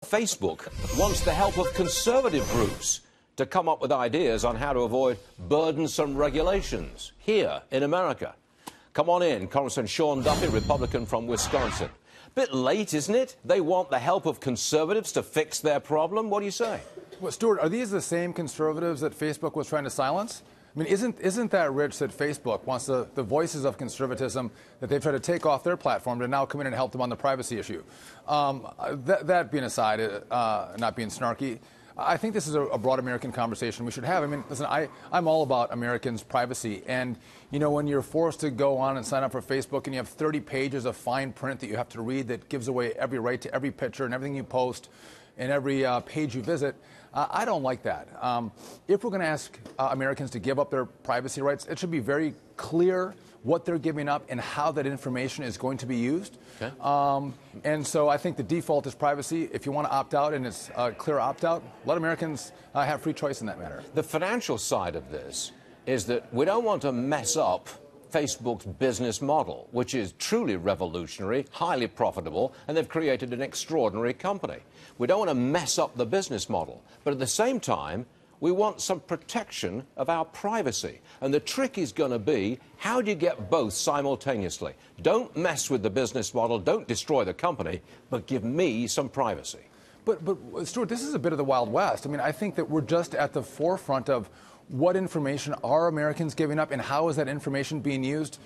Facebook wants the help of conservative groups to come up with ideas on how to avoid burdensome regulations here in America. Come on in, Congressman Sean Duffy, Republican from Wisconsin. Bit late, isn't it? They want the help of conservatives to fix their problem. What do you say? Well, Stuart, are these the same conservatives that Facebook was trying to silence? I mean, isn't that rich that Facebook wants the voices of conservatism that they've tried to take off their platform to now come in and help them on the privacy issue? That being aside, not being snarky, I think this is a broad American conversation we should have. I mean, listen, I'm all about Americans' privacy. And, you know, when you're forced to go on and sign up for Facebook and you have 30 pages of fine print that you have to read that gives away every right to every picture and everything you post and every page you visit, I don't like that. If we're going to ask Americans to give up their privacy rights, it should be very clear what they're giving up and how that information is going to be used. Okay. And so I think the default is privacy. If you want to opt out and it's a clear opt-out, let Americans have free choice in that matter. The financial side of this is that we don't want to mess up Facebook's business model, which is truly revolutionary, highly profitable, and they've created an extraordinary company. We don't want to mess up the business model, but at the same time, we want some protection of our privacy. And the trick is going to be, how do you get both simultaneously? Don't mess with the business model, don't destroy the company, but give me some privacy. But Stuart, this is a bit of the Wild West. I mean, I think that we're just at the forefront of what information are Americans giving up and how is that information being used?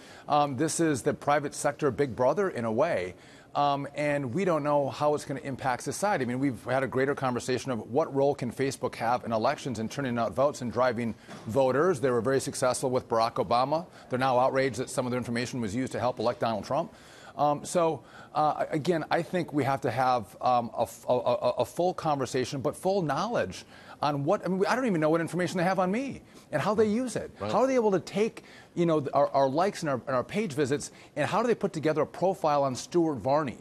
This is the private sector big brother in a way. And we don't know how it's going to impact society. I mean, we've had a greater conversation of what role can Facebook have in elections and turning out votes and driving voters. They were very successful with Barack Obama. They're now outraged that some of their information was used to help elect Donald Trump. Again, I think we have to have a full conversation, but full knowledge on what, I mean, I don't even know what information they have on me and how they use it. Right. How are they able to take, you know, our likes and our page visits, and how do they put together a profile on Stuart Varney?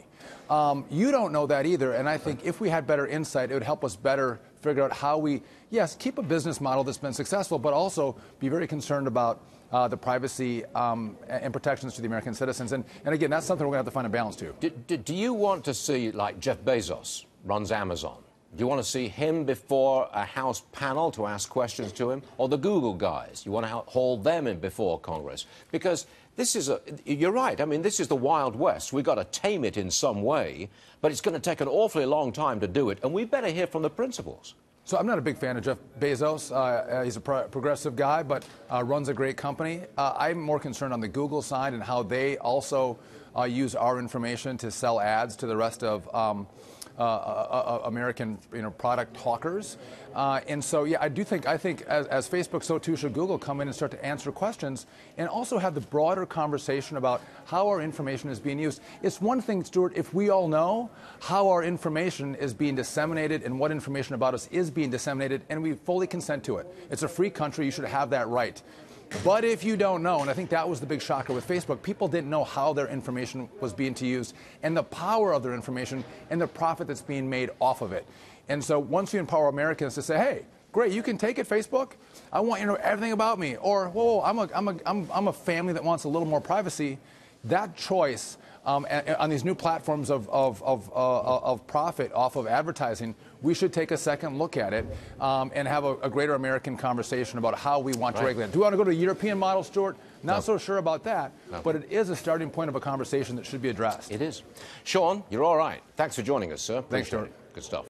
You don't know that either, and I think if we had better insight, it would help us better figure out how we, yes, keep a business model that's been successful, but also be very concerned about the privacy and protections to the American citizens. And again, that's something we're going to have to find a balance to. Do you want to see, like Jeff Bezos runs Amazon, do you want to see him before a House panel to ask questions to him? Or the Google guys? You want to hold them in before Congress? Because this is you're right. I mean, this is the Wild West. We've got to tame it in some way, but it's going to take an awfully long time to do it, and we better hear from the principals. So I'm not a big fan of Jeff Bezos. He's a progressive guy, but runs a great company. I'm more concerned on the Google side and how they also use our information to sell ads to the rest of American, product hawkers. And so, yeah, I think as Facebook, so too should Google come in and start to answer questions and also have the broader conversation about how our information is being used. It's one thing, Stuart, if we all know how our information is being disseminated and what information about us is being disseminated, and we fully consent to it. It's a free country. You should have that right. But if you don't know, and I think that was the big shocker with Facebook, people didn't know how their information was being used and the power of their information and the profit that's being made off of it. And so once you empower Americans to say, hey, great, you can take it, Facebook. I want you to know everything about me. Or, whoa, I'm a family that wants a little more privacy. That choice on these new platforms of profit off of advertising, we should take a second look at it and have a greater American conversation about how we want to regulate it. Do we want to go to a European model, Stuart? Not so sure about that, but it is a starting point of a conversation that should be addressed. It is. Sean, you're all right. Thanks for joining us, sir. Thanks, Stuart. Good stuff.